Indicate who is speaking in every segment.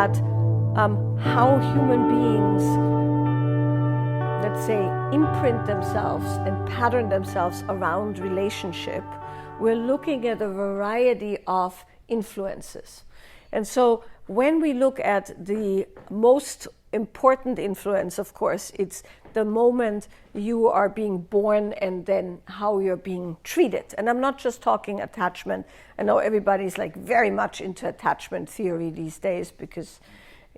Speaker 1: at how human beings, let's say, imprint themselves and pattern themselves around relationship, we're looking at a variety of influences. And so when we look at the most important influence, of course, it's the moment you are being born and then how you're being treated. And I'm not just talking attachment. I know everybody's like very much into attachment theory these days because,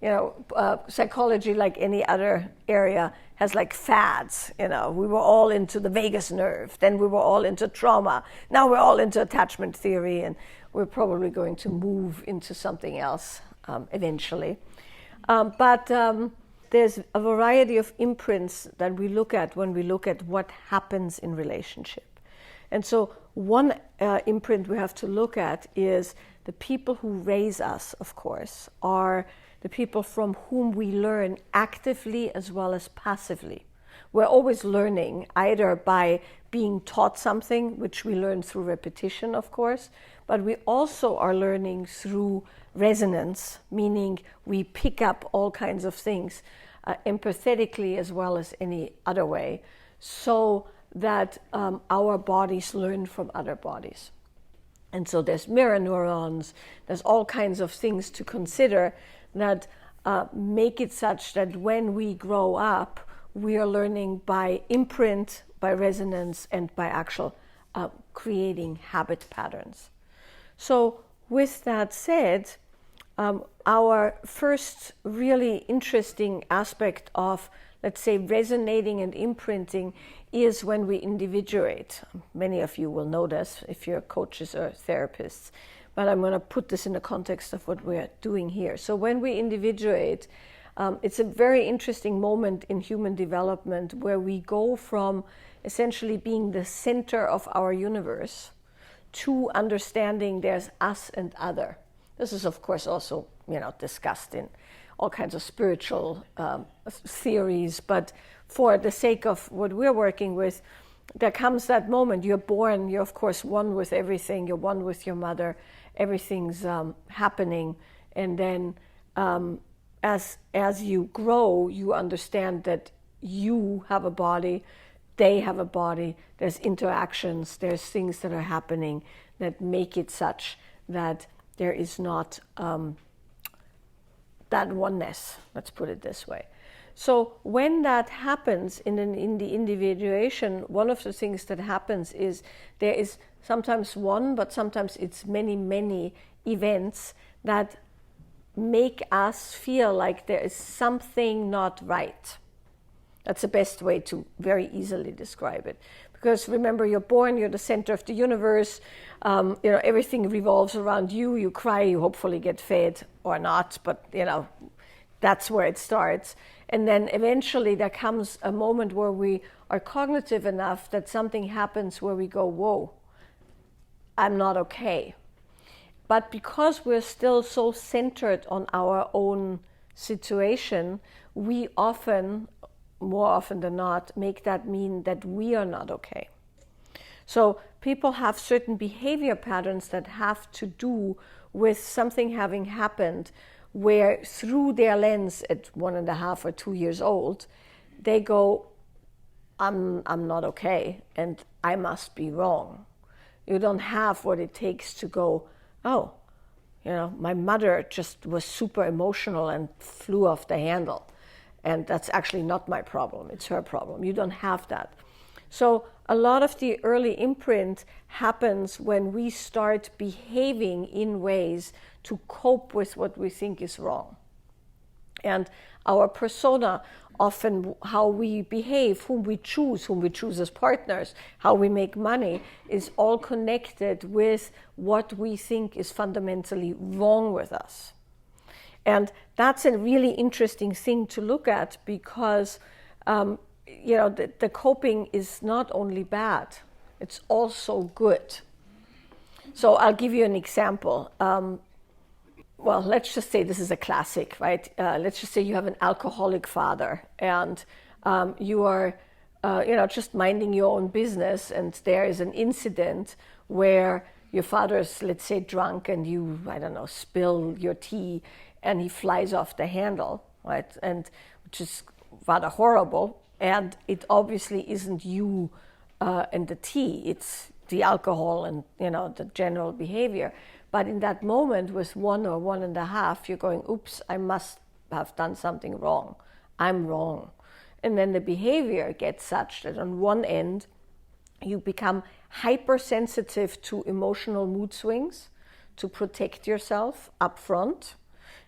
Speaker 1: you know, psychology, like any other area, has like fads. You know, we were all into the vagus nerve, then we were all into trauma. Now we're all into attachment theory, and we're probably going to move into something else eventually. But there's a variety of imprints that we look at when we look at what happens in relationship. And so one imprint we have to look at is the people who raise us, of course, are the people from whom we learn actively as well as passively. We're always learning either by being taught something, which we learn through repetition, of course, but we also are learning through resonance, meaning we pick up all kinds of things empathetically as well as any other way, so that our bodies learn from other bodies. And so there's mirror neurons, there's all kinds of things to consider that make it such that when we grow up, we are learning by imprint, by resonance, and by actual creating habit patterns. So with that said, our first really interesting aspect of, let's say, resonating and imprinting is when we individuate. Many of you will know this if you're coaches or therapists, but I'm going to put this in the context of what we're doing here. So when we individuate, it's a very interesting moment in human development where we go from essentially being the center of our universe to understanding there's us and other. This is, of course, also, you know, discussed in all kinds of spiritual theories, but for the sake of what we're working with, there comes that moment. You're born, you're, of course, one with everything, you're one with your mother, everything's happening, and then as you grow, you understand that you have a body, they have a body, there's interactions, there's things that are happening that make it such that there is not that oneness, let's put it this way. So when that happens in the individuation, one of the things that happens is there is sometimes one, but sometimes it's many, many events that make us feel like there is something not right. That's the best way to very easily describe it. Because remember, you're born, you're the center of the universe, you know, everything revolves around you, you cry, you hopefully get fed or not, but you know, that's where it starts. And then eventually there comes a moment where we are cognitive enough that something happens where we go, whoa, I'm not okay. But because we're still so centered on our own situation, we often, more often than not, make that mean that we are not okay. So people have certain behavior patterns that have to do with something having happened where through their lens at 1.5 or 2 years old, they go, I'm not okay and I must be wrong. You don't have what it takes to go, oh, you know, my mother just was super emotional and flew off the handle. And that's actually not my problem, it's her problem. You don't have that. So a lot of the early imprint happens when we start behaving in ways to cope with what we think is wrong. And our persona, often how we behave, whom we choose as partners, how we make money, is all connected with what we think is fundamentally wrong with us. And that's a really interesting thing to look at because, you know, the coping is not only bad, it's also good. So I'll give you an example. Well, let's just say this is a classic, right? Let's just say you have an alcoholic father and you are, you know, just minding your own business and there is an incident where your father is, let's say, drunk and you, I don't know, spill your tea and he flies off the handle, right? And which is rather horrible. And it obviously isn't you and the tea, it's the alcohol and the general behavior. But in that moment with 1 or 1.5, you're going, oops, I must have done something wrong. I'm wrong. And then the behavior gets such that on one end, you become hypersensitive to emotional mood swings to protect yourself up front.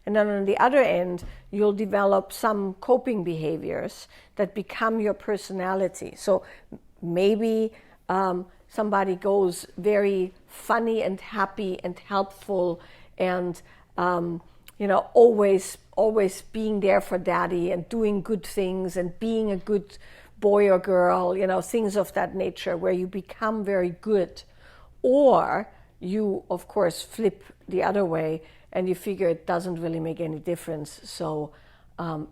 Speaker 1: And then on the other end, you'll develop some coping behaviors that become your personality. So maybe somebody goes very funny and happy and helpful and always being there for daddy and doing good things and being a good boy or girl, things of that nature where you become very good. Or you, of course, flip the other way and you figure it doesn't really make any difference. So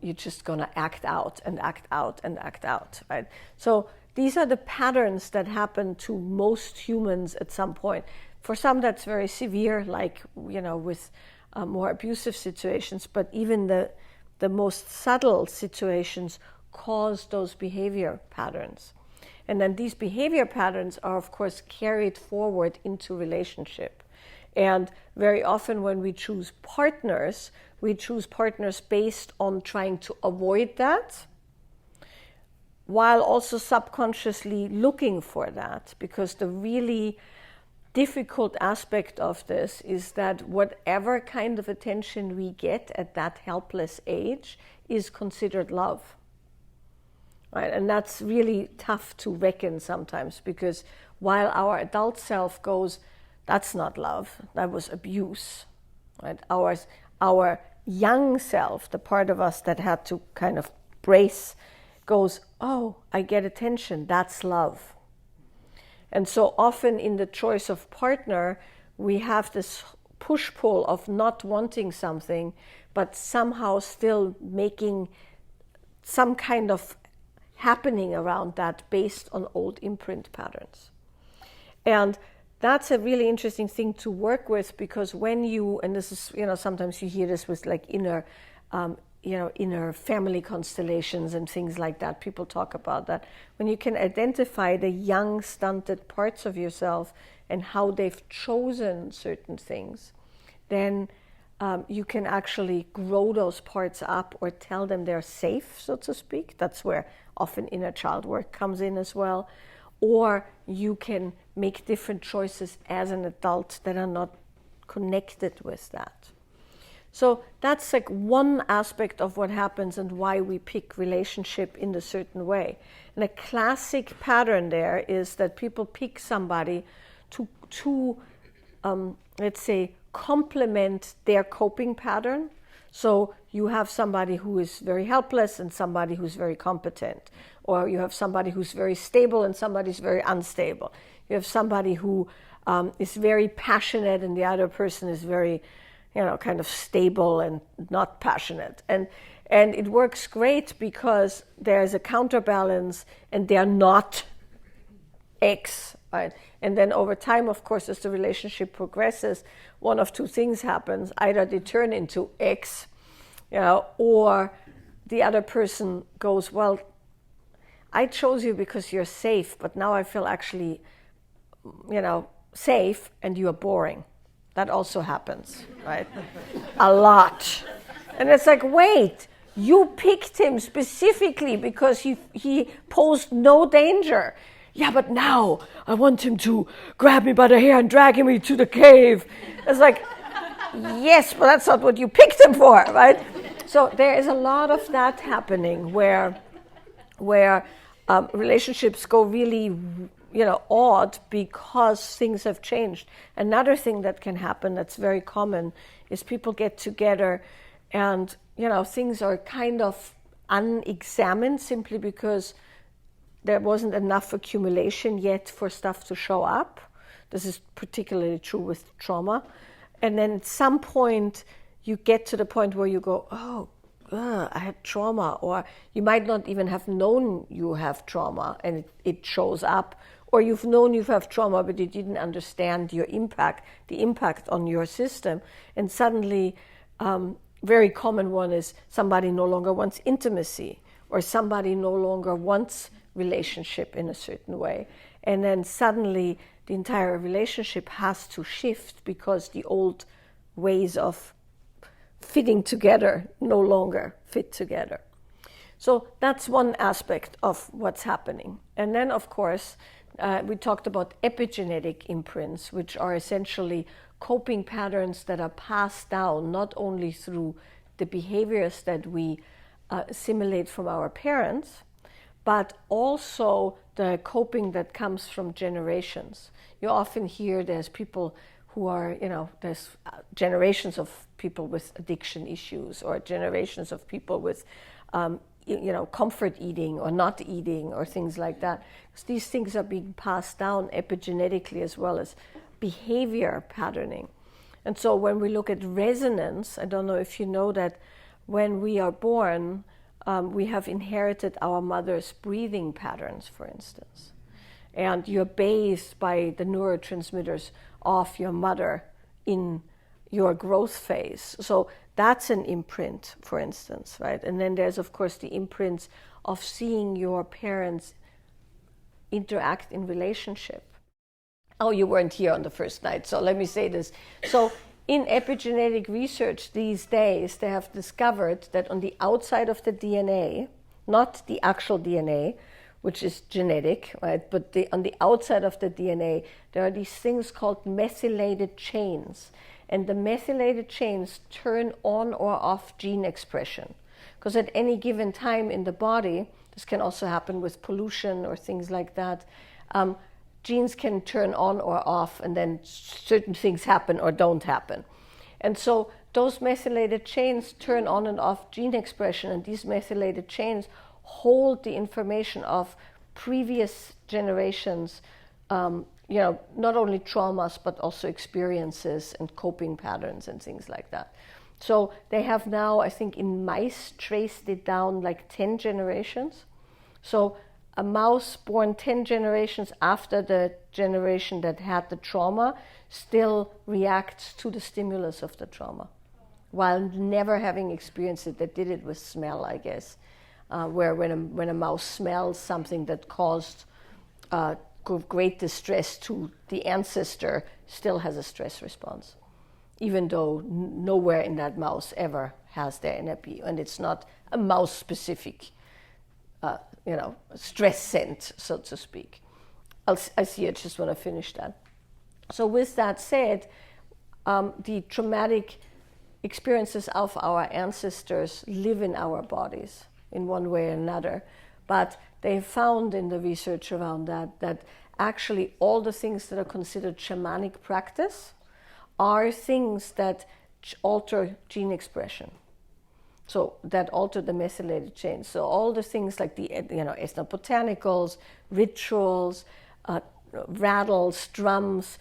Speaker 1: you're just going to act out and act out and act out, right? So these are the patterns that happen to most humans at some point. For some, that's very severe, like, with more abusive situations, but even the most subtle situations cause those behavior patterns. And then these behavior patterns are, of course, carried forward into relationship. And very often when we choose partners based on trying to avoid that, while also subconsciously looking for that, because the really difficult aspect of this is that whatever kind of attention we get at that helpless age is considered love. Right? And that's really tough to reckon sometimes, because while our adult self goes, that's not love, that was abuse. Right? Our young self, the part of us that had to kind of brace, goes, oh, I get attention, that's love. And so often in the choice of partner, we have this push-pull of not wanting something, but somehow still making some kind of happening around that based on old imprint patterns. And that's a really interesting thing to work with, because when you, and this is, sometimes you hear this with like inner family constellations and things like that. People talk about that. When you can identify the young, stunted parts of yourself and how they've chosen certain things, then you can actually grow those parts up or tell them they're safe, so to speak. That's where often inner child work comes in as well. Or you can make different choices as an adult that are not connected with that. So that's like one aspect of what happens and why we pick relationship in a certain way. And a classic pattern there is that people pick somebody to let's say, complement their coping pattern. So you have somebody who is very helpless and somebody who's very competent. Or you have somebody who's very stable and somebody who's very unstable. You have somebody who is very passionate and the other person is very kind of stable and not passionate. And it works great because there's a counterbalance and they're not X, right? And then over time, of course, as the relationship progresses, one of two things happens. Either they turn into X, or the other person goes, well, I chose you because you're safe, but now I feel actually, safe and you are boring. That also happens, right? A lot. And it's like, wait, you picked him specifically because he posed no danger. Yeah, but now I want him to grab me by the hair and drag me to the cave. It's like, yes, but that's not what you picked him for, right? So there is a lot of that happening where relationships go really odd because things have changed. Another thing that can happen that's very common is people get together and, things are kind of unexamined simply because there wasn't enough accumulation yet for stuff to show up. This is particularly true with trauma. And then at some point, you get to the point where you go, oh, I had trauma. Or you might not even have known you have trauma and it shows up. Or you've known you have trauma, but you didn't understand the impact on your system. And suddenly very common one is somebody no longer wants intimacy, or somebody no longer wants relationship in a certain way. And then suddenly the entire relationship has to shift because the old ways of fitting together no longer fit together. So that's one aspect of what's happening. And then, of course, we talked about epigenetic imprints, which are essentially coping patterns that are passed down not only through the behaviors that we assimilate from our parents, but also the coping that comes from generations. You often hear there's people who are, there's generations of people with addiction issues, or generations of people with, comfort eating or not eating or things like that. Because these things are being passed down epigenetically as well as behavior patterning. And so when we look at resonance, I don't know if you know that when we are born, we have inherited our mother's breathing patterns, for instance. And you're bathed by the neurotransmitters of your mother in your growth phase. So that's an imprint, for instance, right? And then there's, of course, the imprints of seeing your parents interact in relationship. Oh, you weren't here on the first night, so let me say this. So in epigenetic research these days, they have discovered that on the outside of the DNA, not the actual DNA, which is genetic, right? But on the outside of the DNA, there are these things called methylated chains. And the methylated chains turn on or off gene expression. Because at any given time in the body, this can also happen with pollution or things like that, genes can turn on or off, and then certain things happen or don't happen. And so those methylated chains turn on and off gene expression, and these methylated chains hold the information of previous generations, not only traumas, but also experiences and coping patterns and things like that. So they have now, I think in mice, traced it down like 10 generations. So a mouse born 10 generations after the generation that had the trauma still reacts to the stimulus of the trauma, while never having experienced it. They did it with smell, I guess, where when a mouse smells something that caused great distress to the ancestor, still has a stress response, even though nowhere in that mouse ever has their NRP, and it's not a mouse-specific stress scent, so to speak. I see, I just want to finish that. So with that said, the traumatic experiences of our ancestors live in our bodies in one way or another. But they found in the research around that actually all the things that are considered shamanic practice are things that alter gene expression. So that alter the methylated chains. So all the things like the ethnobotanicals, rituals, rattles, drums,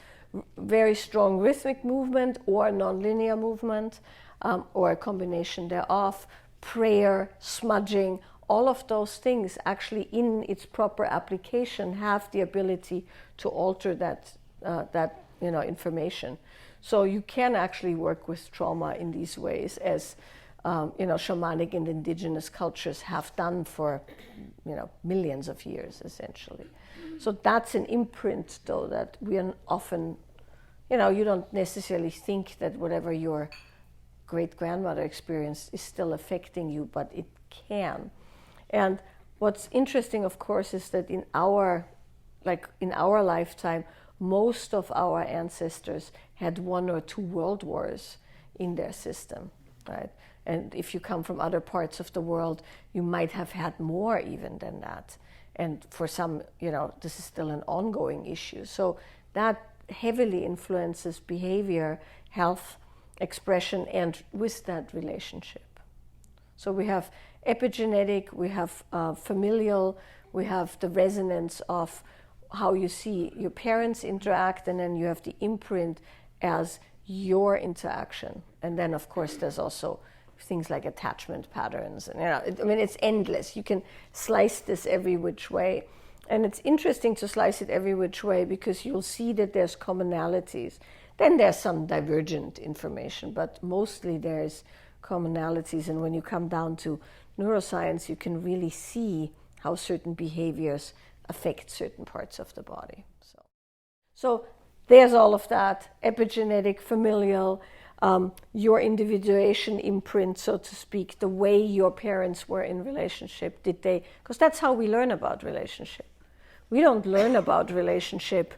Speaker 1: very strong rhythmic movement or nonlinear movement, or a combination thereof, prayer, smudging, all of those things actually in its proper application have the ability to alter that information. So you can actually work with trauma in these ways, as shamanic and indigenous cultures have done for millions of years, essentially. So that's an imprint, though, that we are often, you don't necessarily think that whatever your great-grandmother experienced is still affecting you, but it can. And what's interesting, of course, is that in our lifetime, most of our ancestors had 1 or 2 world wars in their system, right? And if you come from other parts of the world, you might have had more even than that. And for some, this is still an ongoing issue. So that heavily influences behavior, health, expression, and with that relationship. So we have epigenetic, we have familial, we have the resonance of how you see your parents interact, and then you have the imprint as your interaction. And then, of course, there's also things like attachment patterns. And it's endless. You can slice this every which way. And it's interesting to slice it every which way because you'll see that there's commonalities. Then there's some divergent information, but mostly there's commonalities. And when you come down to neuroscience, you can really see how certain behaviors affect certain parts of the body. So there's all of that, epigenetic, familial, your individuation imprint, so to speak, the way your parents were in relationship. Did they, because that's how we learn about relationship. We don't learn about relationship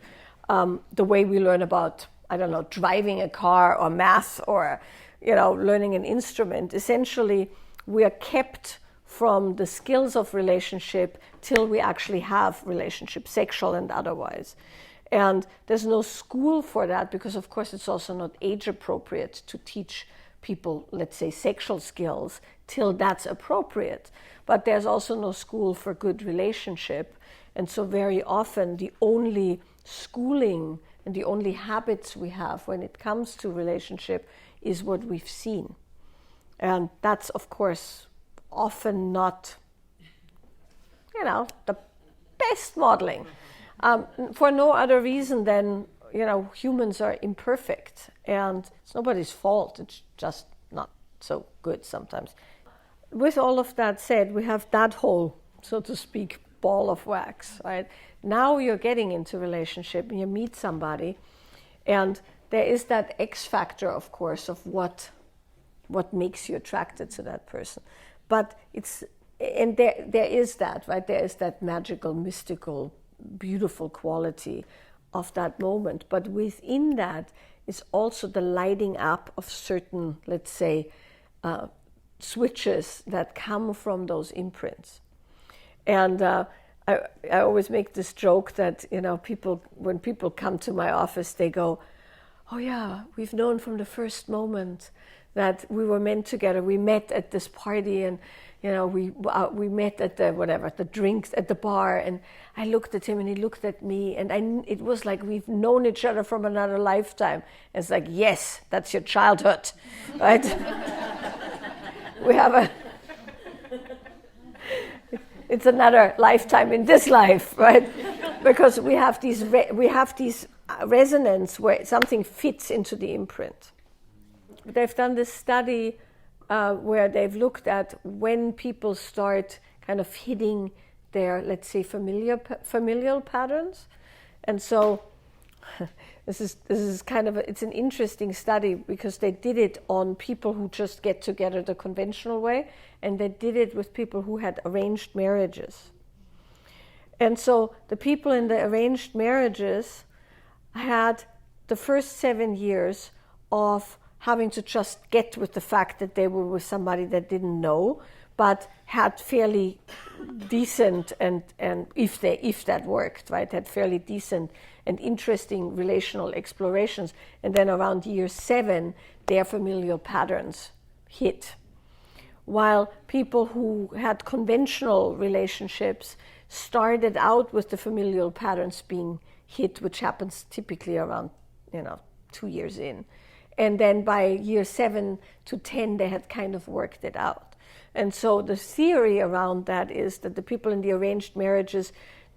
Speaker 1: the way we learn about, I don't know, driving a car or math or, learning an instrument. Essentially, we are kept from the skills of relationship till we actually have relationship, sexual and otherwise. And there's no school for that because, of course, it's also not age appropriate to teach people, let's say, sexual skills till that's appropriate. But there's also no school for good relationship. And so very often the only schooling and the only habits we have when it comes to relationship is what we've seen. And that's, of course, often not, the best modeling. For no other reason than, humans are imperfect and it's nobody's fault. It's just not so good sometimes. With all of that said, we have that whole, so to speak, ball of wax, right? Now you're getting into relationship and you meet somebody and there is that X factor, of course, of what makes you attracted to that person. But there is that, right? There is that magical, mystical, beautiful quality of that moment. But within that is also the lighting up of certain, let's say, switches that come from those imprints. And I always make this joke that, when people come to my office, they go, oh yeah, we've known from the first moment that we were meant together. We met at this party and, we met at the drinks at the bar, and I looked at him and he looked at me, and it was like we've known each other from another lifetime. And it's like, yes, that's your childhood, right? We have it's another lifetime in this life, right? Because we have these resonance where something fits into the imprint. They've done this study where they've looked at when people start kind of hitting their, let's say, familial patterns. And so this is kind of it's an interesting study because they did it on people who just get together the conventional way, and they did it with people who had arranged marriages. And so the people in the arranged marriages had the first 7 years of having to just get with the fact that they were with somebody that didn't know, but had fairly decent and if that worked, right, had fairly decent and interesting relational explorations. And then around year 7, their familial patterns hit. While people who had conventional relationships started out with the familial patterns being hit, which happens typically around 2 years in. And then by year 7 to 10, they had kind of worked it out. And so the theory around that is that the people in the arranged marriages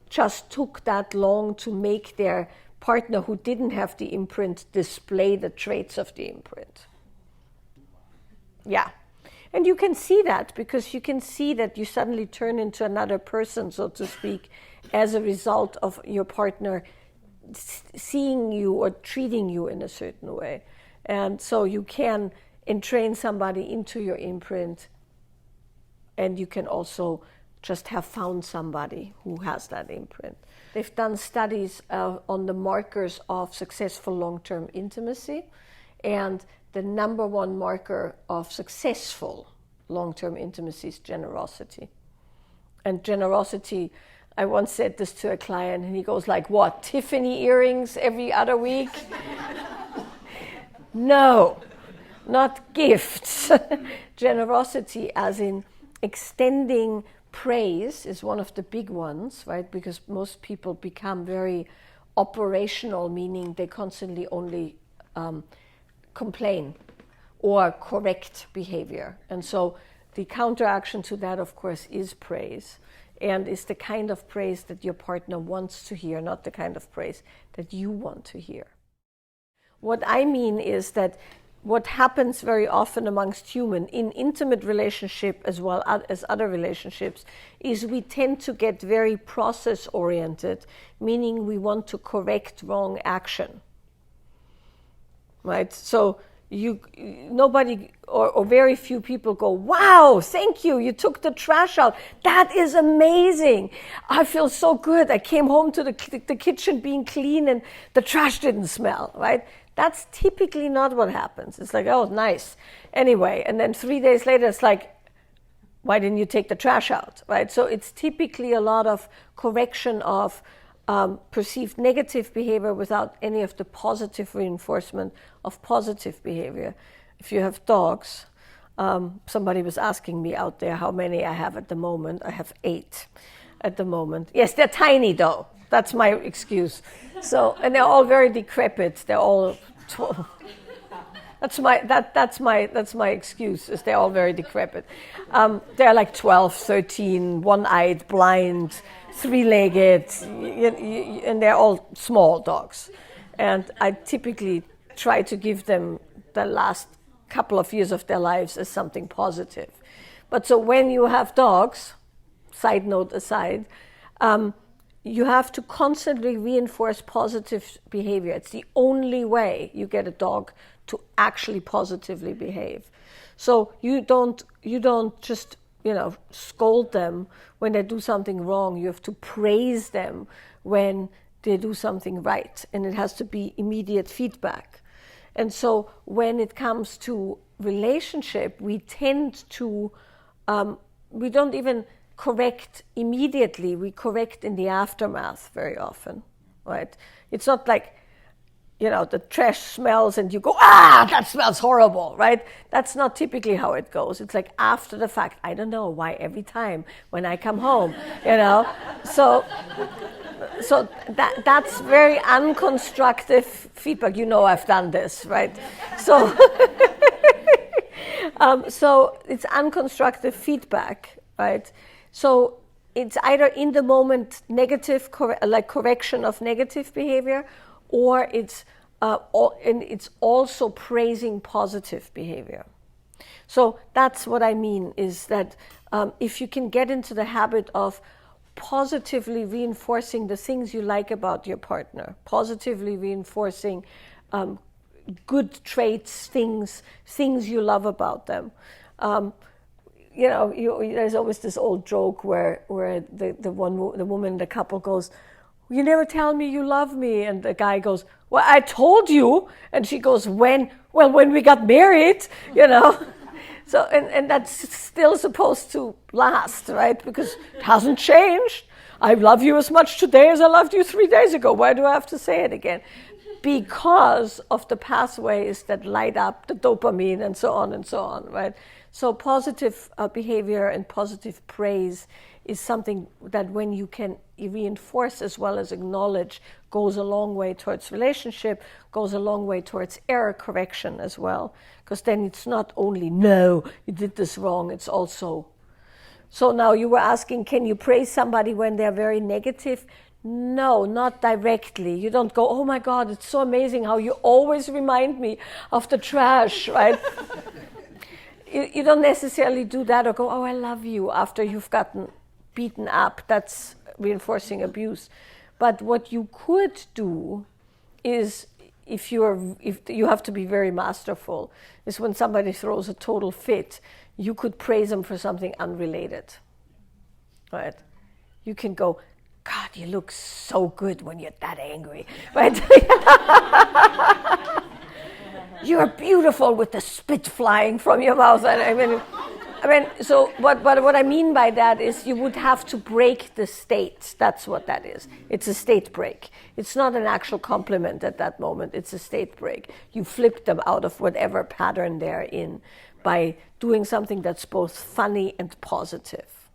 Speaker 1: just took that long to make their partner who didn't have the imprint display the traits of the imprint. Yeah. And you can see that because you can see that you suddenly turn into another person, so to speak, as a result of your partner seeing you or treating you in a certain way. And so you can entrain somebody into your imprint, and you can also just have found somebody who has that imprint. They've done studies on the markers of successful long-term intimacy, and the number one marker of successful long-term intimacy is generosity. And generosity, I once said this to a client, and he goes like, what, Tiffany earrings every other week? No, not gifts. Generosity as in extending praise is one of the big ones, right? Because most people become very operational, meaning they constantly only complain or correct behavior. And so the counteraction to that, of course, is praise. And it's the kind of praise that your partner wants to hear, not the kind of praise that you want to hear. What I mean is that what happens very often amongst human in intimate relationship as well as other relationships is we tend to get very process oriented, meaning we want to correct wrong action, right? So nobody or very few people go, wow, thank you, you took the trash out, that is amazing, I feel so good, I came home to the kitchen being clean and the trash didn't smell, right? That's typically not what happens. It's like, oh, nice. Anyway, and then 3 days later, it's like, why didn't you take the trash out, right? So it's typically a lot of correction of perceived negative behavior without any of the positive reinforcement of positive behavior. If you have dogs, somebody was asking me out there how many I have at the moment. I have 8 at the moment. Yes, they're tiny though. That's my excuse. So, and they're all very decrepit. They're all. That's my excuse. Is they're all very decrepit. They're like 12, 13, one-eyed, blind, three-legged, and they're all small dogs. And I typically try to give them the last couple of years of their lives as something positive. But so when you have dogs, side note aside, you have to constantly reinforce positive behavior. It's the only way you get a dog to actually positively behave. So you don't just, scold them when they do something wrong. You have to praise them when they do something right, and it has to be immediate feedback. And so when it comes to relationship, we tend to, we don't even correct immediately, we correct in the aftermath very often, right? It's not like, the trash smells and you go, that smells horrible, right? That's not typically how it goes. It's like after the fact, I don't know why every time when I come home, So that's very unconstructive feedback. I've done this, right? So, so it's unconstructive feedback, right? So it's either in the moment negative, correction of negative behavior, or it's also praising positive behavior. So that's what I mean is that if you can get into the habit of positively reinforcing the things you like about your partner, positively reinforcing good traits, things you love about them. There's always this old joke where the woman in the couple goes, you never tell me you love me. And the guy goes, well, I told you. And she goes, when? Well, when we got married, So, and that's still supposed to last, right? Because it hasn't changed. I love you as much today as I loved you 3 days ago. Why do I have to say it again? Because of the pathways that light up the dopamine and so on, right? So positive behavior and positive praise is something that when you can reinforce as well as acknowledge goes a long way towards relationship, goes a long way towards error correction as well. Because then it's not only, no, you did this wrong, it's also. So now you were asking, can you praise somebody when they're very negative? No, not directly. You don't go, oh my God, it's so amazing how you always remind me of the trash, right? You don't necessarily do that or go, oh, I love you after you've gotten beaten up. That's reinforcing abuse. But what you could do is, if you have to be very masterful, is when somebody throws a total fit, you could praise them for something unrelated, right? You can go, God, you look so good when you're that angry, right? You're beautiful with the spit flying from your mouth. And I mean, so what I mean by that is you would have to break the state. That's what that is. It's a state break. It's not an actual compliment at that moment. It's a state break. You flip them out of whatever pattern they're in by doing something that's both funny and positive.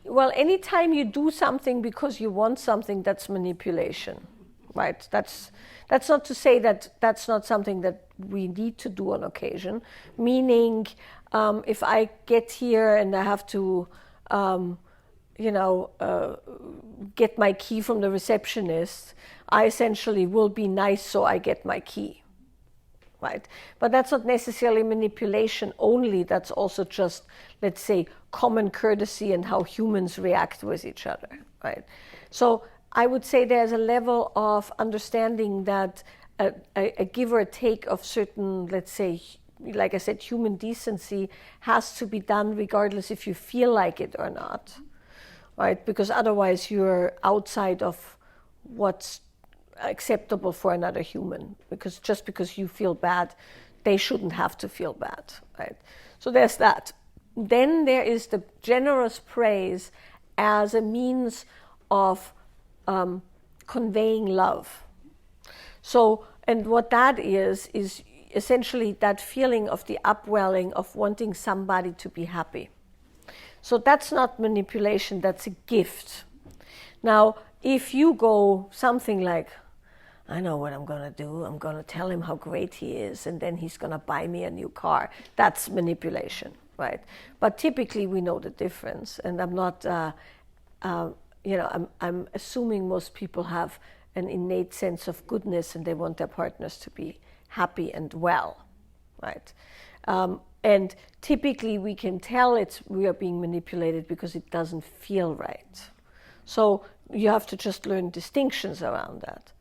Speaker 1: Well, anytime you do something because you want something, that's manipulation, right? That's not to say that that's not something that we need to do on occasion, meaning if I get here and I have to, get my key from the receptionist, I essentially will be nice so I get my key, right? But that's not necessarily manipulation only. That's also just, let's say, common courtesy and how humans react with each other, right? So I would say there's a level of understanding that a give or take of certain, let's say, like I said, human decency has to be done regardless if you feel like it or not, right? Because otherwise you're outside of what's acceptable for another human. Because just because you feel bad, they shouldn't have to feel bad, right? So there's that. Then there is the generous praise as a means of conveying love. So, and what that is essentially that feeling of the upwelling of wanting somebody to be happy. So that's not manipulation, that's a gift. Now, if you go something like, I know what I'm going to do, I'm going to tell him how great he is, and then he's going to buy me a new car, that's manipulation, right? But typically we know the difference, and I'm not, I'm assuming most people have an innate sense of goodness and they want their partners to be happy and well, right? And typically we can tell we are being manipulated because it doesn't feel right. So you have to just learn distinctions around that.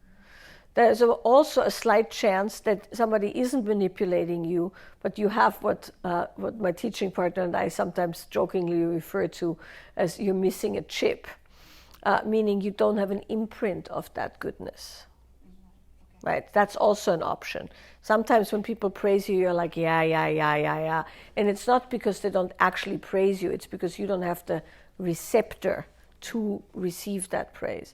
Speaker 1: There's also a slight chance that somebody isn't manipulating you, but you have what my teaching partner and I sometimes jokingly refer to as you're missing a chip, meaning you don't have an imprint of that goodness. Right? That's also an option. Sometimes when people praise you, you're like, yeah. And it's not because they don't actually praise you, it's because you don't have the receptor to receive that praise.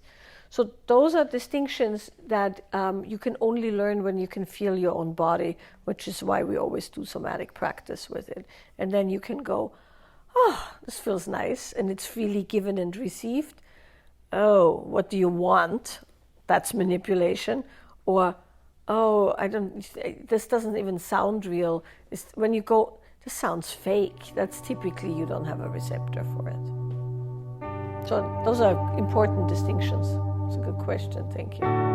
Speaker 1: So those are distinctions that you can only learn when you can feel your own body, which is why we always do somatic practice with it. And then you can go, oh, this feels nice, and it's freely given and received. Oh, what do you want? That's manipulation. Or, oh, this doesn't even sound real. When you go, this sounds fake, that's typically you don't have a receptor for it. So those are important distinctions. It's a good question, thank you.